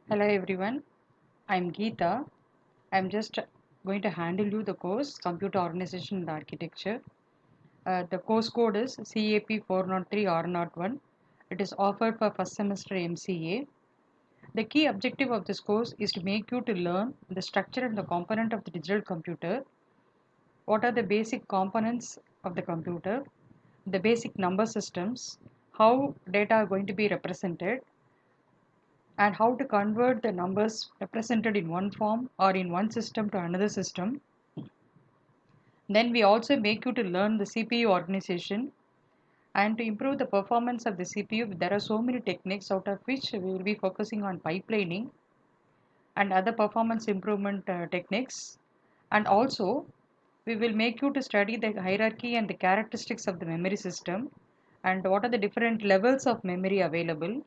Hello everyone, I'm Geeta. I'm just going to handle you the course Computer Organization and Architecture. The course code is CAP 403 R01. It is offered for first semester MCA. The key objective of this course is to make you to learn the structure and the component of the digital computer, what are the basic components of the computer, the basic number systems, how data are going to be represented, and how to convert the numbers represented in one form or in one system to another system. Then we also make you to learn the CPU organization, and to improve the performance of the CPU there are so many techniques, out of which we will be focusing on pipelining and other performance improvement techniques. And also we will make you to study the hierarchy and the characteristics of the memory system and what are the different levels of memory available.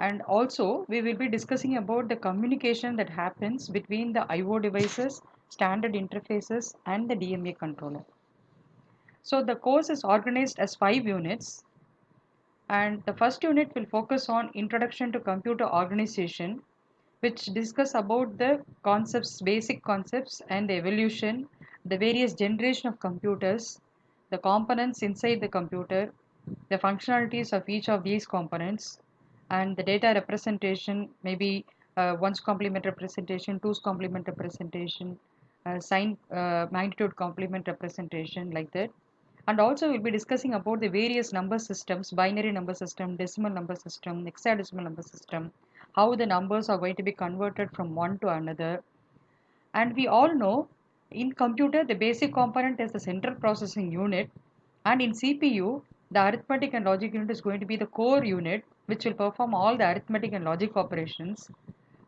And also we will be discussing about the communication that happens between the IO devices, standard interfaces, and the DMA controller. So the course is organized as 5 units, and the first unit will focus on introduction to computer organization, which discuss about the concepts, basic concepts, and the evolution, the various generation of computers, the components inside the computer, the functionalities of each of these components, and the data representation, maybe one's complement representation, two's complement representation, sign magnitude complement representation, like that. And also we'll be discussing about the various number systems, binary number system, decimal number system, hexadecimal number system, how the numbers are going to be converted from one to another. And we all know in computer the basic component is the central processing unit, and in CPU the arithmetic and logic unit is going to be the core unit which will perform all the arithmetic and logic operations.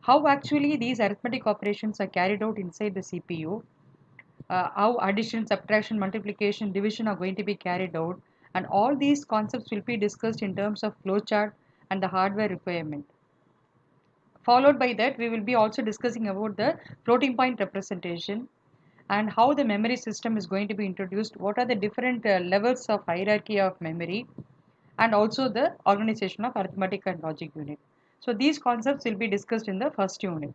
How actually these arithmetic operations are carried out inside the CPU, how addition, subtraction, multiplication, division are going to be carried out, and all these concepts will be discussed in terms of flowchart and the hardware requirement. Followed by that, we will be also discussing about the floating point representation and how the memory system is going to be introduced, what are the different levels of hierarchy of memory, and also the organization of arithmetic and logic unit. So these concepts will be discussed in the first unit.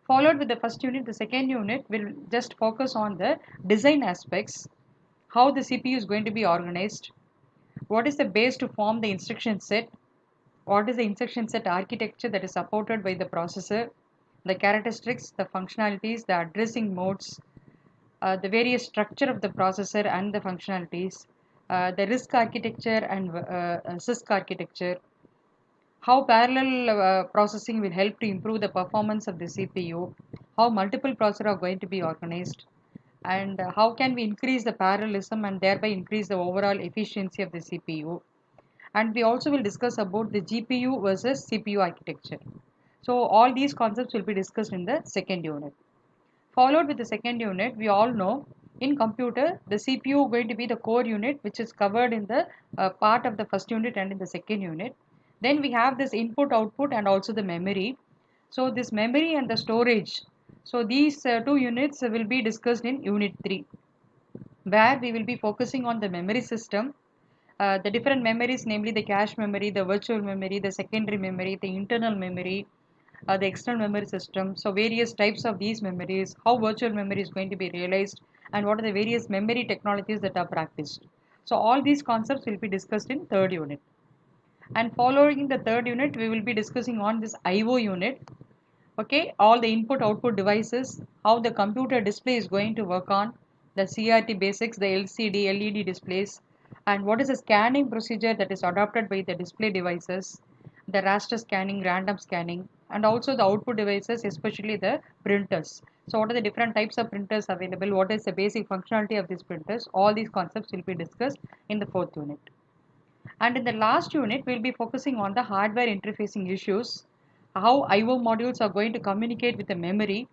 Followed with the first unit, the second unit will just focus on the design aspects, how the CPU is going to be organized, what is the base to form the instruction set, what is the instruction set architecture that is supported by the processor, the characteristics, the functionalities, the addressing modes, the various structure of the processor and the functionalities, the RISC architecture and CISC architecture, how parallel processing will help to improve the performance of the CPU, how multiple processors are going to be organized, and how can we increase the parallelism and thereby increase the overall efficiency of the CPU. And we also will discuss about the GPU versus CPU architecture. So all these concepts will be discussed in the second unit. Followed with the second unit, we all know in computer the CPU going to be the core unit which is covered in the part of the first unit and in the second unit. Then we have this input output and also the memory. So this memory and the storage, so these two units will be discussed in unit 3, where we will be focusing on the memory system, the different memories, namely the cache memory, the virtual memory, the secondary memory, the internal memory, the external memory system. So various types of these memories, how virtual memory is going to be realized, and what are the various memory technologies that are practiced. So all these concepts will be discussed in third unit. And following the third unit, we will be discussing on this IO unit. Okay, all the input output devices, how the computer display is going to work on, the CRT basics, the LCD, LED displays, and what is the scanning procedure that is adopted by the display devices, the raster scanning, random scanning, and also the output devices, especially the printers. So what are the different types of printers available, what is the basic functionality of these printers, all these concepts will be discussed in the fourth unit. And in the last unit, we'll be focusing on the hardware interfacing issues, how IO modules are going to communicate with the memory,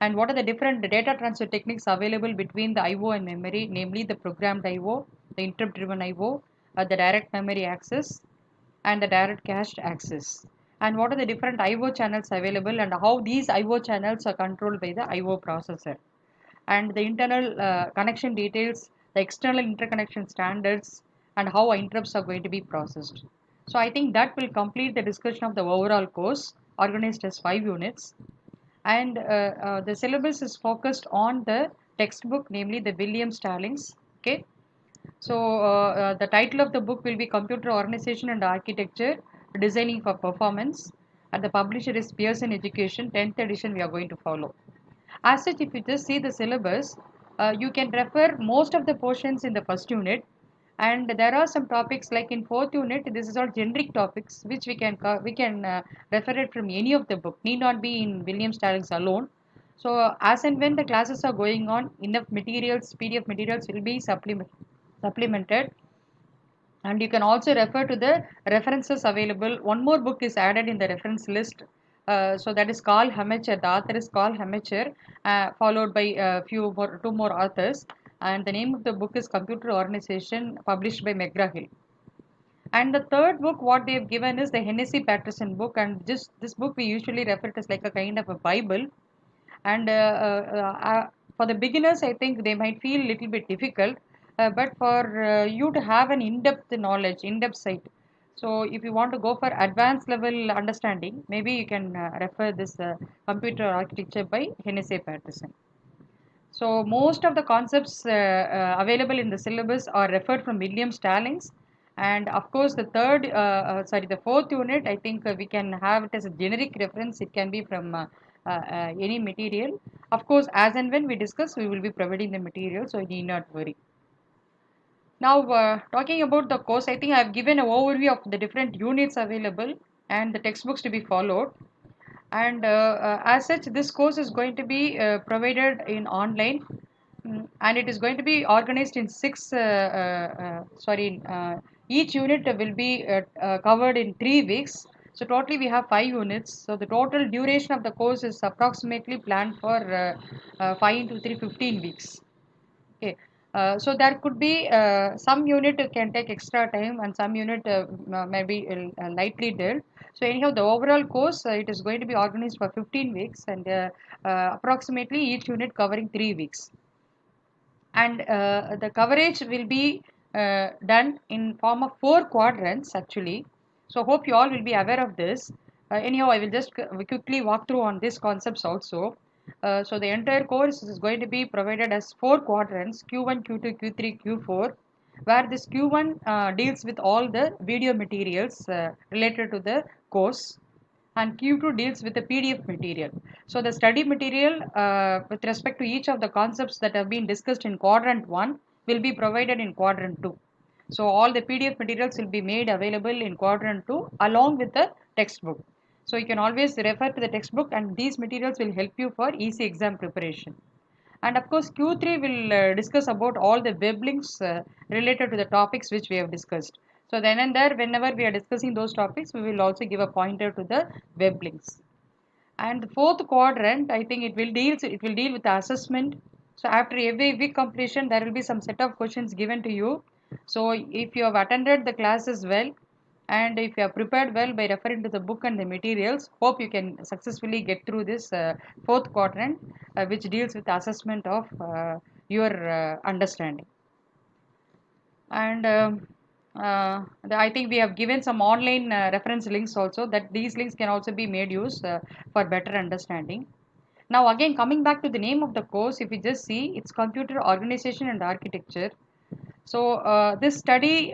and what are the different data transfer techniques available between the IO and memory, namely the programmed IO, the interrupt driven IO, the direct memory access, and the direct cached access. And what are the different IO channels available and how these IO channels are controlled by the IO processor, and the internal connection details, the external interconnection standards, and how interrupts are going to be processed. So I think that will complete the discussion of the overall course. organized as 5 units. And the syllabus is focused on the textbook, namely the William Stallings. Okay, so the title of the book will be Computer Organization and Architecture, Designing for Performance, and the publisher is Pearson Education. 10th edition we are going to follow. As such, if you just see the syllabus, you can refer most of the portions in the first unit, and there are some topics like in fourth unit. This is all generic topics which we can refer it from any of the book. Need not be in William Stallings alone. So as and when the classes are going on, enough materials, PDF materials will be supplemented, and you can also refer to the references available. One more book is added in the reference list. So that is Carl Hamacher. The author is Carl Hamacher, followed by two more authors. And the name of the book is Computer Organization, published by McGraw-Hill. And the third book, what they have given is the Hennessy Patterson book, and just this book we usually refer to as like a kind of a Bible. And for the beginners, I think they might feel a little bit difficult, but for you to have an in-depth knowledge, in-depth sight. So if you want to go for advanced level understanding, maybe you can refer this Computer Architecture by Hennessy Patterson. So most of the concepts available in the syllabus are referred from William Stallings, and of course the fourth unit. I think we can have it as a generic reference. It can be from any material. Of course, as and when we discuss, we will be providing the material, so you need not worry. Now, talking about the course, I think I have given an overview of the different units available and the textbooks to be followed. And as such, this course is going to be provided in online. And it is going to be organized in each unit will be covered in 3 weeks. So totally we have 5 units. So the total duration of the course is approximately planned for 5 into 3, 15 weeks. Okay. So there could be some unit can take extra time, and some unit maybe lightly dealt. So anyhow, the overall course it is going to be organized for 15 weeks, and approximately each unit covering 3 weeks. And the coverage will be done in form of 4 quadrants actually. So hope you all will be aware of this. Anyhow, I will just quickly walk through on these concepts also. So the entire course is going to be provided as 4 quadrants: Q1, Q2, Q3, Q4, where this Q1 deals with all the video materials related to the course, and Q2 deals with the PDF material. So the study material with respect to each of the concepts that have been discussed in quadrant 1 will be provided in quadrant 2. So all the PDF materials will be made available in quadrant 2 along with the textbook. So you can always refer to the textbook, and these materials will help you for easy exam preparation. And of course, Q3 will discuss about all the web links related to the topics which we have discussed. So then and there, whenever we are discussing those topics, we will also give a pointer to the web links. And the fourth quadrant, I think it will deal with the assessment. So after every week completion, there will be some set of questions given to you. So if you have attended the classes well, and if you are prepared well by referring to the book and the materials, hope you can successfully get through this fourth quadrant, which deals with assessment of your understanding. And I think we have given some online reference links also, that these links can also be made use for better understanding. Now again, coming back to the name of the course, if you just see, it's Computer Organization and Architecture. So this study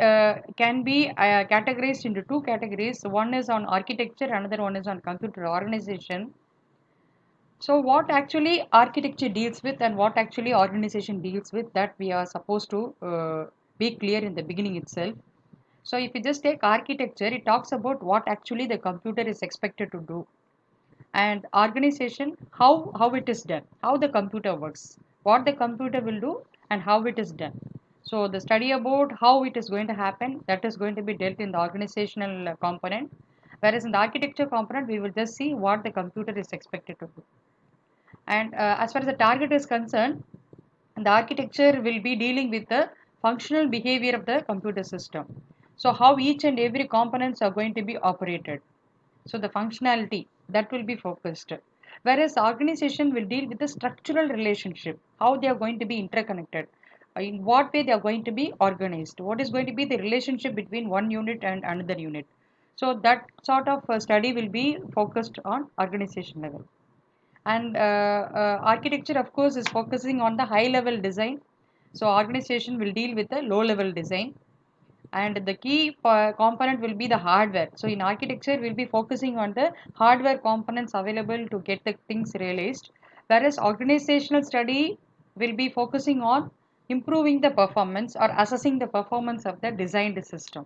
can be categorized into 2 categories. One is on architecture, another one is on computer organization. So what actually architecture deals with and what actually organization deals with, that we are supposed to be clear in the beginning itself. So if you just take architecture, it talks about what actually the computer is expected to do, and organization, how it is done, how the computer works, what the computer will do, and how it is done. So the study about how it is going to happen, that is going to be dealt in the organizational component, whereas in the architecture component we will just see what the computer is expected to do. And as far as the target is concerned, the architecture will be dealing with the functional behavior of the computer system. So how each and every components are going to be operated, so the functionality, that will be focused. Whereas the organization will deal with the structural relationship, how they are going to be interconnected, in what way they are going to be organized, what is going to be the relationship between one unit and another unit. So that sort of study will be focused on organization level. And architecture, of course, is focusing on the high level design. So organization will deal with the low level design, and the key component will be the hardware. So in architecture we'll be focusing on the hardware components available to get the things realized, whereas organizational study will be focusing on improving the performance or assessing the performance of the designed system.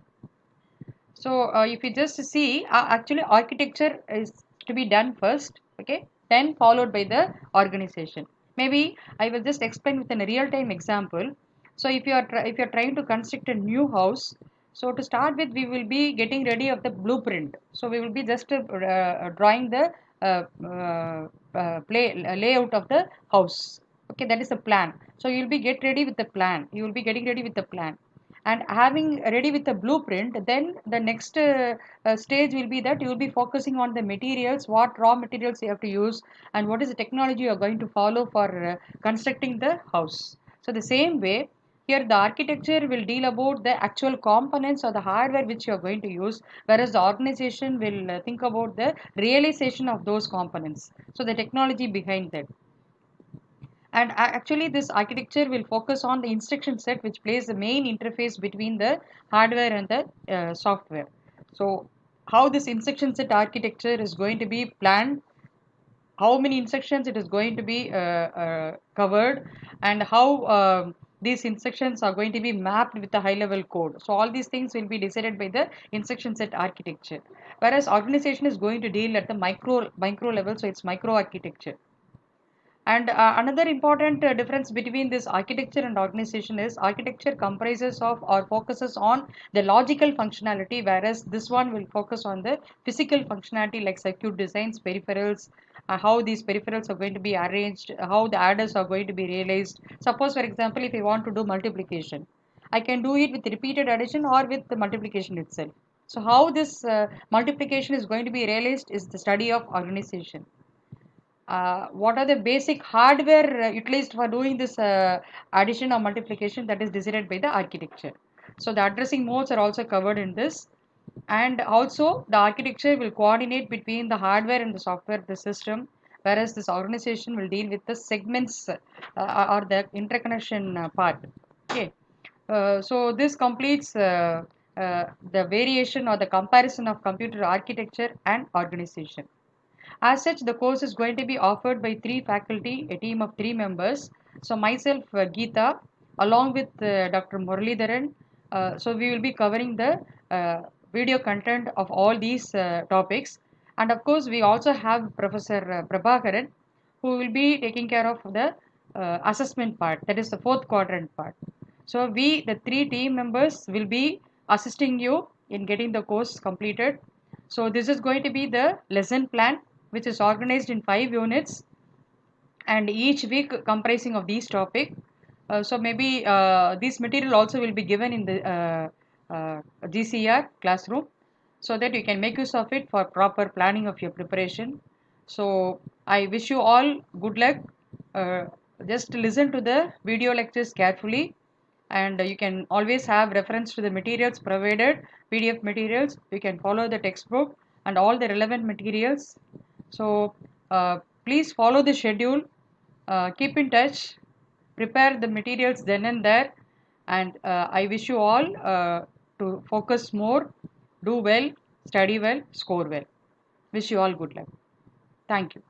So if you just see, actually architecture is to be done first, okay, then followed by the organization. Maybe I will just explain with a real-time example. So if you are trying to construct a new house, so to start with, we will be getting ready of the blueprint. So we will be just drawing the layout of the house. Okay, that is the plan. So you will be get ready with the plan. You will be getting ready with the plan, and having ready with the blueprint, then the next stage will be that you will be focusing on the materials, what raw materials you have to use, and what is the technology you are going to follow for constructing the house. So the same way here, the architecture will deal about the actual components or the hardware which you are going to use, whereas the organization will think about the realization of those components, so the technology behind that. And actually, this architecture will focus on the instruction set, which plays the main interface between the hardware and the software. So, how this instruction set architecture is going to be planned, how many instructions it is going to be covered, and how these instructions are going to be mapped with the high level code. So, all these things will be decided by the instruction set architecture. Whereas organization is going to deal at the micro level, so it's micro architecture. And another important difference between this architecture and organization is architecture comprises of or focuses on the logical functionality, whereas this one will focus on the physical functionality like circuit designs, peripherals, how these peripherals are going to be arranged, how the adders are going to be realized. Suppose, for example, if I want to do multiplication, I can do it with repeated addition or with the multiplication itself. So, how this multiplication is going to be realized is the study of organization. What are the basic hardware utilized for doing this addition or multiplication, that is decided by the architecture. So the addressing modes are also covered in this, and also the architecture will coordinate between the hardware and the software of the system, whereas this organization will deal with the segments or the interconnection part. Okay, so this completes the variation or the comparison of computer architecture and organization. As such, the course is going to be offered by three faculty, a team of three members. So myself, Geeta, along with Dr. Muralidharan. So we will be covering the video content of all these topics. And of course, we also have Professor Prabhakaran, who will be taking care of the assessment part, that is the fourth quadrant part. So we, the three team members, will be assisting you in getting the course completed. So this is going to be the lesson plan, which is organized in 5 units, and each week comprising of these topic. So maybe this material also will be given in the GCR classroom, so that you can make use of it for proper planning of your preparation. So I wish you all good luck. Uh, just listen to the video lectures carefully, and you can always have reference to the materials provided, PDF materials. You can follow the textbook and all the relevant materials. So please follow the schedule, keep in touch, prepare the materials then and there, and I wish you all to focus more, do well, study well, score well. Wish you all good luck. Thank you.